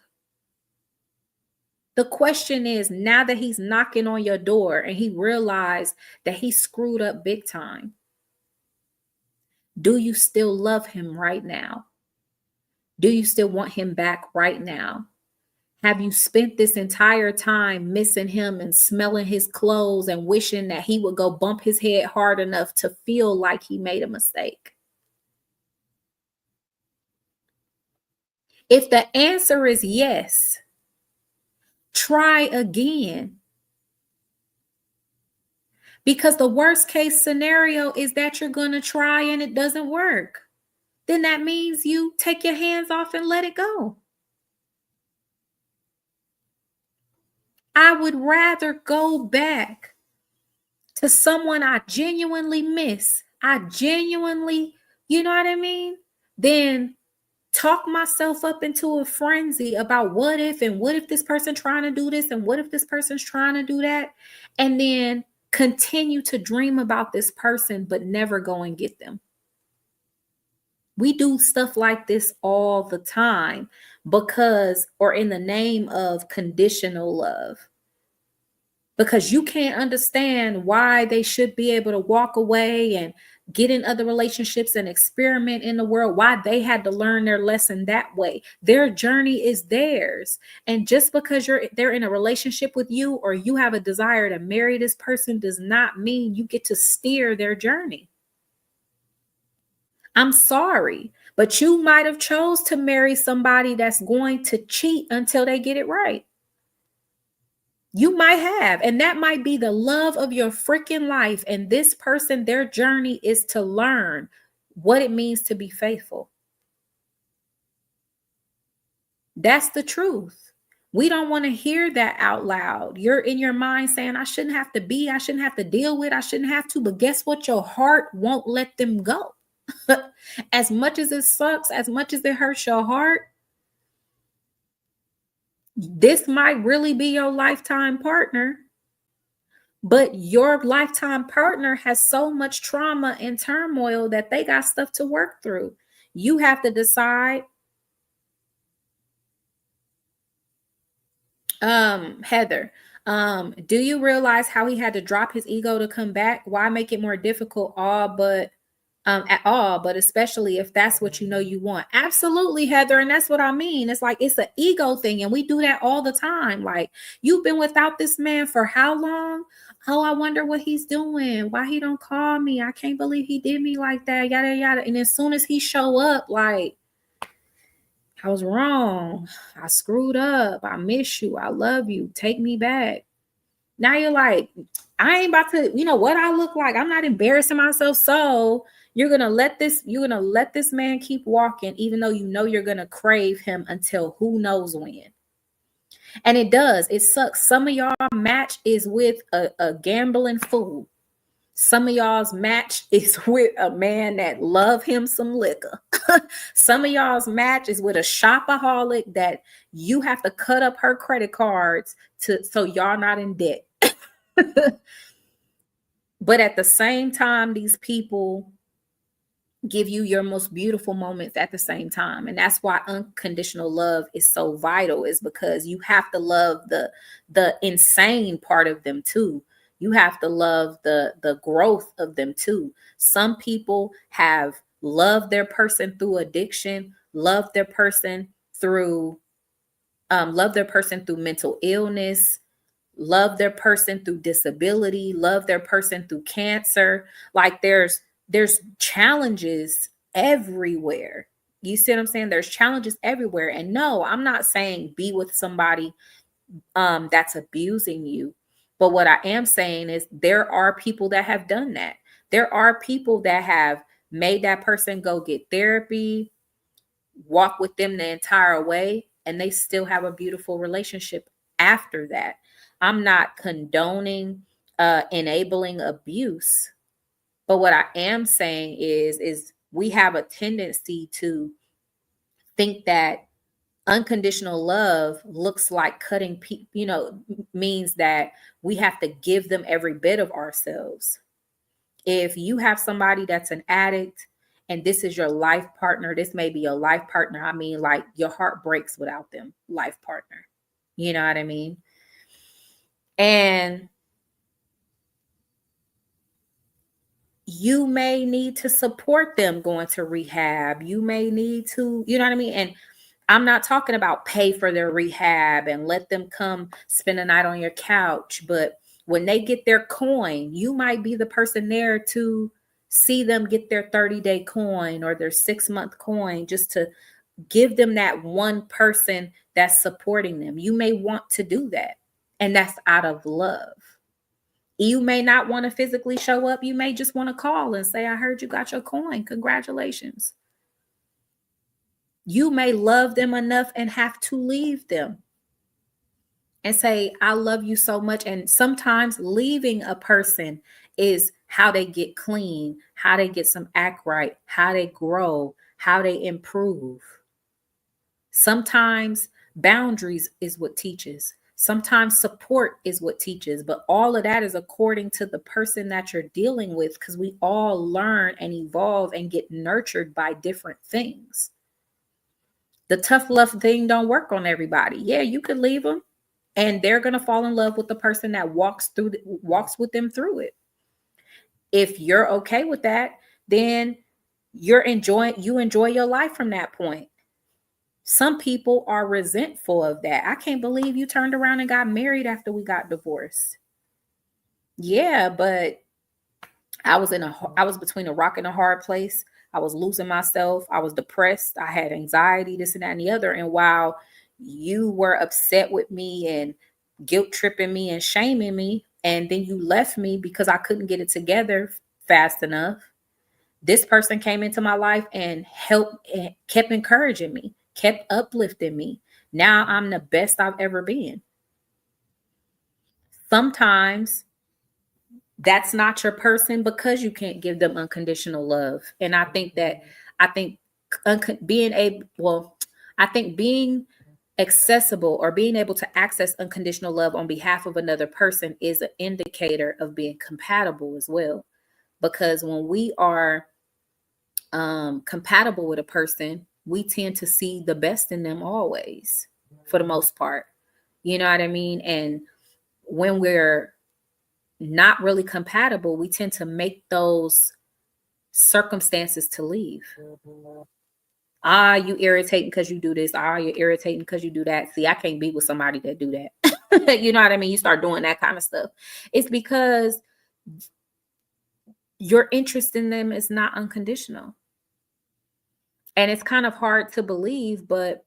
the question is, now that he's knocking on your door and he realized that he screwed up big time, do you still love him right now? Do you still want him back right now? Have you spent this entire time missing him and smelling his clothes and wishing that he would go bump his head hard enough to feel like he made a mistake? If the answer is yes, try again. Because the worst case scenario is that you're going to try and it doesn't work. Then that means you take your hands off and let it go. I would rather go back to someone I genuinely miss. I genuinely, you know what I mean? Then talk myself up into a frenzy about what if and what if this person trying to do this and what if this person's trying to do that, and then continue to dream about this person but never go and get them. We do stuff like this all the time because, or in the name of conditional love, because you can't understand why they should be able to walk away and get in other relationships and experiment in the world, why they had to learn their lesson that way. Their journey is theirs. And just because they're in a relationship with you or you have a desire to marry this person does not mean you get to steer their journey. I'm sorry, but you might have chose to marry somebody that's going to cheat until they get it right. You might have, and that might be the love of your freaking life. And this person, their journey is to learn what it means to be faithful. That's the truth. We don't want to hear that out loud. You're in your mind saying, I shouldn't have to deal with, I shouldn't have to. But guess what? Your heart won't let them go. As much as it sucks, as much as it hurts your heart, this might really be your lifetime partner, but your lifetime partner has so much trauma and turmoil that they got stuff to work through. You have to decide, Heather, do you realize how he had to drop his ego to come back? Why make it more difficult? At all, but especially if that's what you know you want. Absolutely, Heather. And that's what I mean. It's like it's an ego thing, and we do that all the time. Like, you've been without this man for how long? Oh, I wonder what he's doing. Why he don't call me? I can't believe he did me like that. Yada yada. And as soon as he show up, like, I was wrong. I screwed up. I miss you. I love you. Take me back. Now you're like, I ain't about to, you know what I look like. I'm not embarrassing myself. So you're gonna let this man keep walking, even though you know you're gonna crave him until who knows when. And it does. It sucks. Some of y'all match is with a gambling fool. Some of y'all's match is with a man that love him some liquor. Some of y'all's match is with a shopaholic that you have to cut up her credit cards so y'all not in debt. But at the same time, these people give you your most beautiful moments at the same time. And that's why unconditional love is so vital, is because you have to love the insane part of them too. You have to love the growth of them too. Some people have loved their person through addiction, through love their person through mental illness, love their person through disability, love their person through cancer. Like there's challenges everywhere. You see what I'm saying? There's challenges everywhere. And no, I'm not saying be with somebody that's abusing you. But what I am saying is there are people that have done that. There are people that have made that person go get therapy, walk with them the entire way, and they still have a beautiful relationship after that. I'm not condoning enabling abuse, but what I am saying is we have a tendency to think that unconditional love looks like cutting people, means that we have to give them every bit of ourselves. If you have somebody that's an addict and this is your life partner, this may be your life partner. I mean, like your heart breaks without them, life partner. You know what I mean? And you may need to support them going to rehab. You may need to, you know what I mean? And I'm not talking about pay for their rehab and let them come spend a night on your couch. But when they get their coin, you might be the person there to see them get their 30-day coin or their 6-month coin, just to give them that one person that's supporting them. You may want to do that. And that's out of love. You may not want to physically show up. You may just want to call and say, I heard you got your coin. Congratulations. You may love them enough and have to leave them and say, I love you so much. And sometimes leaving a person is how they get clean, how they get some act right, how they grow, how they improve. Sometimes boundaries is what teaches. Sometimes support is what teaches, but all of that is according to the person that you're dealing with, because we all learn and evolve and get nurtured by different things. The tough love thing don't work on everybody. Yeah, you could leave them and they're going to fall in love with the person that walks with them through it. If you're okay with that, then you enjoy your life from that point. Some people are resentful of that. I can't believe you turned around and got married after we got divorced. Yeah, but I was between a rock and a hard place. I was losing myself. I was depressed. I had anxiety, this and that and the other. And while you were upset with me and guilt tripping me and shaming me, and then you left me because I couldn't get it together fast enough, this person came into my life and helped and kept encouraging me, kept uplifting me. Now I'm the best I've ever been. Sometimes that's not your person because you can't give them unconditional love. And I think being accessible or being able to access unconditional love on behalf of another person is an indicator of being compatible as well. Because when we are compatible with a person, we tend to see the best in them always, for the most part. You know what I mean? And when we're not really compatible, we tend to make those circumstances to leave. You irritating because you do this. You're irritating because you do that. See, I can't be with somebody that do that. You know what I mean? You start doing that kind of stuff. It's because your interest in them is not unconditional. And it's kind of hard to believe, but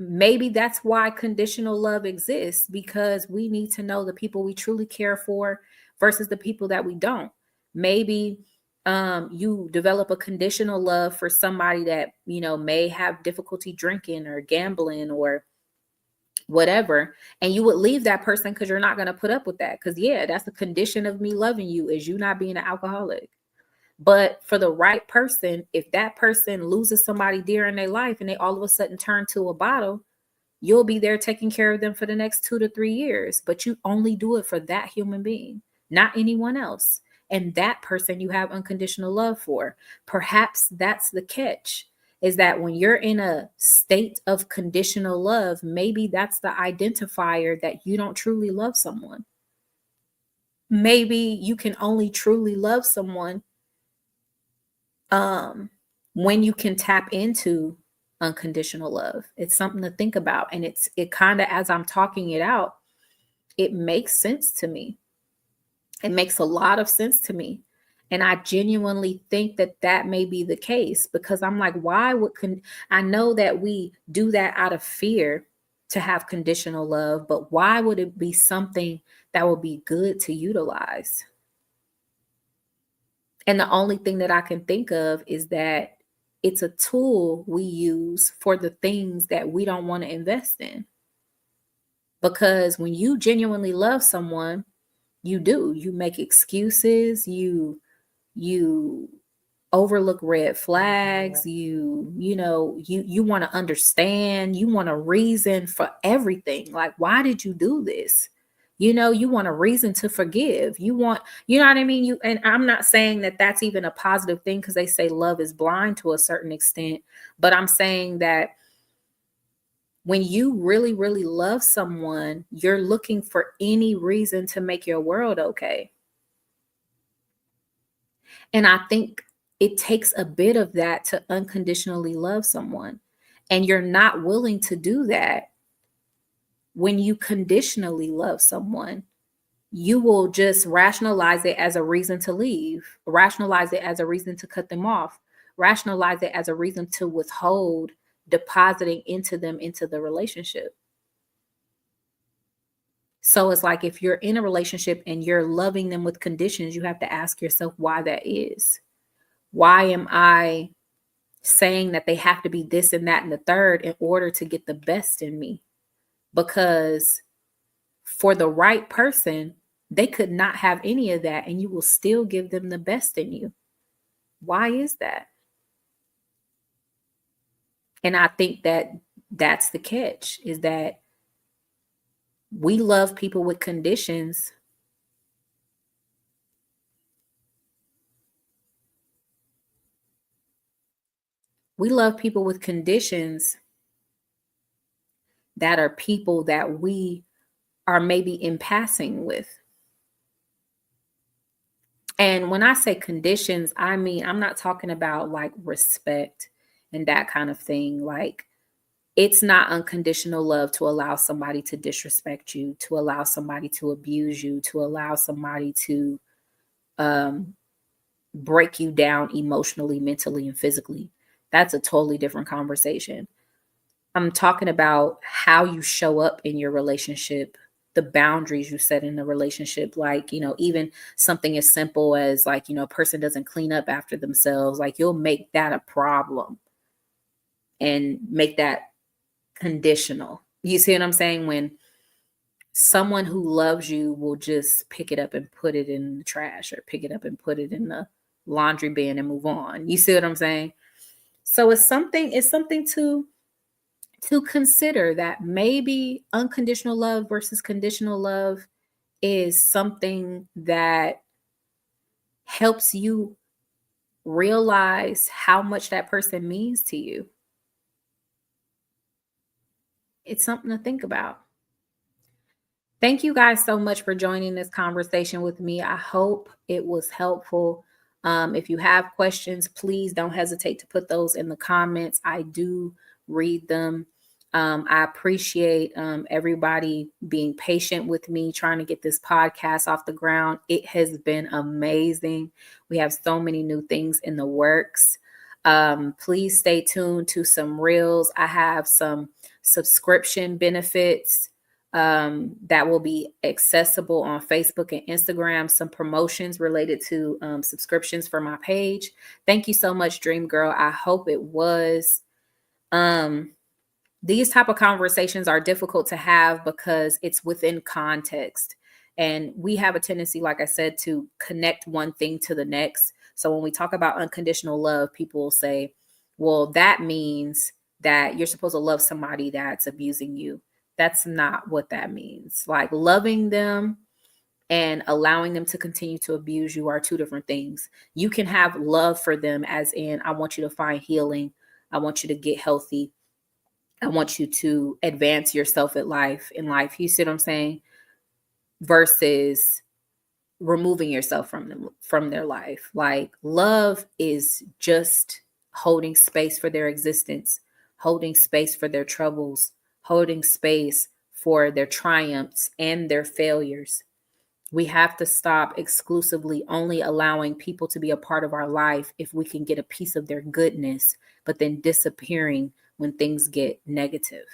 maybe that's why conditional love exists, because we need to know the people we truly care for versus the people that we don't. Maybe you develop a conditional love for somebody that, may have difficulty drinking or gambling or whatever, and you would leave that person because you're not going to put up with that. Because that's the condition of me loving you, is you not being an alcoholic. But for the right person, if that person loses somebody dear in their life and they all of a sudden turn to a bottle, You'll be there taking care of them for the next 2 to 3 years, but you only do it for that human being, not anyone else. And that person you have unconditional love for. Perhaps that's the catch, is that when you're in a state of conditional love, maybe that's the identifier that you don't truly love someone. Maybe you can only truly love someone when you can tap into unconditional love. It's something to think about. And it kind of, as I'm talking it out, it makes sense to me. It makes a lot of sense to me. And I genuinely think that that may be the case, because I'm like, why would I know that we do that out of fear to have conditional love, but why would it be something that would be good to utilize? And the only thing that I can think of is that it's a tool we use for the things that we don't want to invest in. Because when you genuinely love someone, you make excuses, you overlook red flags, you want to understand, you want a reason for everything. Like, why did you do this? You want a reason to forgive. You know what I mean? And I'm not saying that that's even a positive thing, because they say love is blind to a certain extent. But I'm saying that when you really, really love someone, you're looking for any reason to make your world okay. And I think it takes a bit of that to unconditionally love someone. And you're not willing to do that when you conditionally love someone. You will just rationalize it as a reason to leave, rationalize it as a reason to cut them off, rationalize it as a reason to withhold depositing into them into the relationship. So it's like, if you're in a relationship and you're loving them with conditions, you have to ask yourself why that is. Why am I saying that they have to be this and that and the third in order to get the best in me? Because for the right person, they could not have any of that, and you will still give them the best in you. Why is that? And I think that that's the catch, is that we love people with conditions. We love people with conditions that are people that we are maybe in passing with. And when I say conditions, I mean, I'm not talking about like respect and that kind of thing. Like, it's not unconditional love to allow somebody to disrespect you, to allow somebody to abuse you, to allow somebody to break you down emotionally, mentally, and physically. That's a totally different conversation. I'm talking about how you show up in your relationship, the boundaries you set in the relationship. Like, even something as simple as like, a person doesn't clean up after themselves. Like, you'll make that a problem and make that conditional. You see what I'm saying? When someone who loves you will just pick it up and put it in the trash, or pick it up and put it in the laundry bin and move on. You see what I'm saying? So it's something to consider, that maybe unconditional love versus conditional love is something that helps you realize how much that person means to you. It's something to think about. Thank you guys so much for joining this conversation with me. I hope it was helpful. If you have questions, please don't hesitate to put those in the comments. I do read them. I appreciate everybody being patient with me trying to get this podcast off the ground. It has been amazing. We have so many new things in the works. Please stay tuned to some reels. I have some subscription benefits that will be accessible on Facebook and Instagram, some promotions related to subscriptions for my page. Thank you so much, Dream Girl. I hope it was. These type of conversations are difficult to have because it's within context. And we have a tendency, like I said, to connect one thing to the next. So when we talk about unconditional love, people will say, well, that means that you're supposed to love somebody that's abusing you. That's not what that means. Like, loving them and allowing them to continue to abuse you are two different things. You can have love for them, as in, I want you to find healing. I want you to get healthy. I want you to advance yourself in life. You see what I'm saying? Versus removing yourself from them, from their life. Like, love is just holding space for their existence, holding space for their troubles, holding space for their triumphs and their failures. We have to stop exclusively only allowing people to be a part of our life if we can get a piece of their goodness, but then disappearing when things get negative,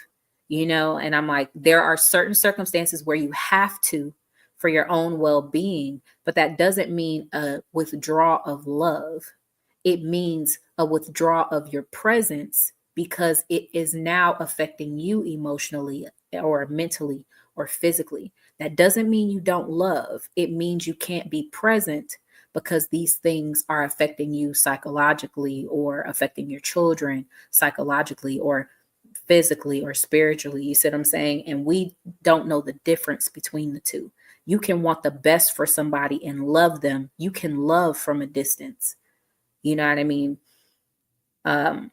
And I'm like, there are certain circumstances where you have to for your own well being, but that doesn't mean a withdrawal of love. It means a withdrawal of your presence because it is now affecting you emotionally or mentally or physically. That doesn't mean you don't love. It means you can't be present because these things are affecting you psychologically or affecting your children psychologically or physically or spiritually. You see what I'm saying? And we don't know the difference between the two. You can want the best for somebody and love them. You can love from a distance. You know what I mean? Um,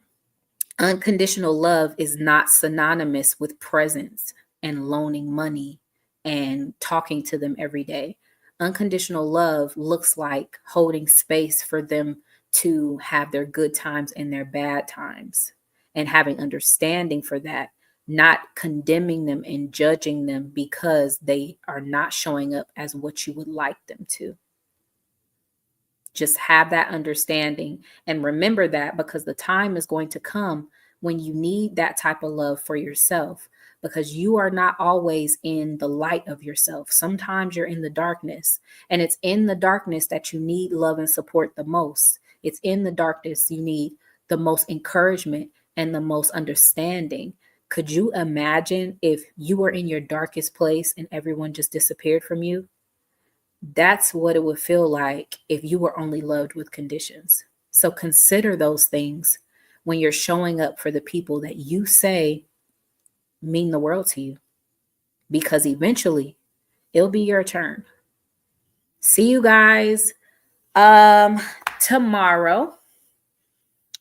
Unconditional love is not synonymous with presence and loaning money and talking to them every day. Unconditional love looks like holding space for them to have their good times and their bad times and having understanding for that, not condemning them and judging them because they are not showing up as what you would like them to. Just have that understanding and remember that, because the time is going to come when you need that type of love for yourself, because you are not always in the light of yourself. Sometimes you're in the darkness, and it's in the darkness that you need love and support the most. It's in the darkness you need the most encouragement and the most understanding. Could you imagine if you were in your darkest place and everyone just disappeared from you? That's what it would feel like if you were only loved with conditions. So consider those things when you're showing up for the people that you say mean the world to you, because eventually it'll be your turn. See you guys tomorrow.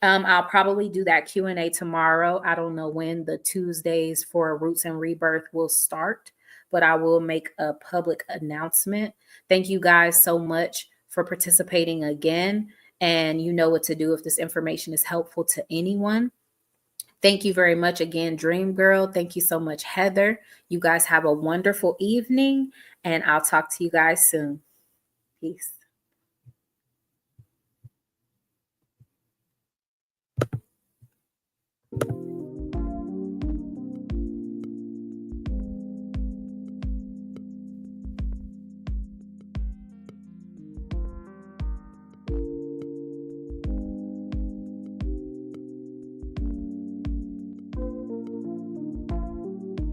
I'll probably do that Q&A tomorrow. I don't know when the Tuesdays for Roots and Rebirth will start, but I will make a public announcement. Thank you guys so much for participating again. And you know what to do if this information is helpful to anyone. Thank you very much again, Dream Girl. Thank you so much, Heather. You guys have a wonderful evening, and I'll talk to you guys soon. Peace.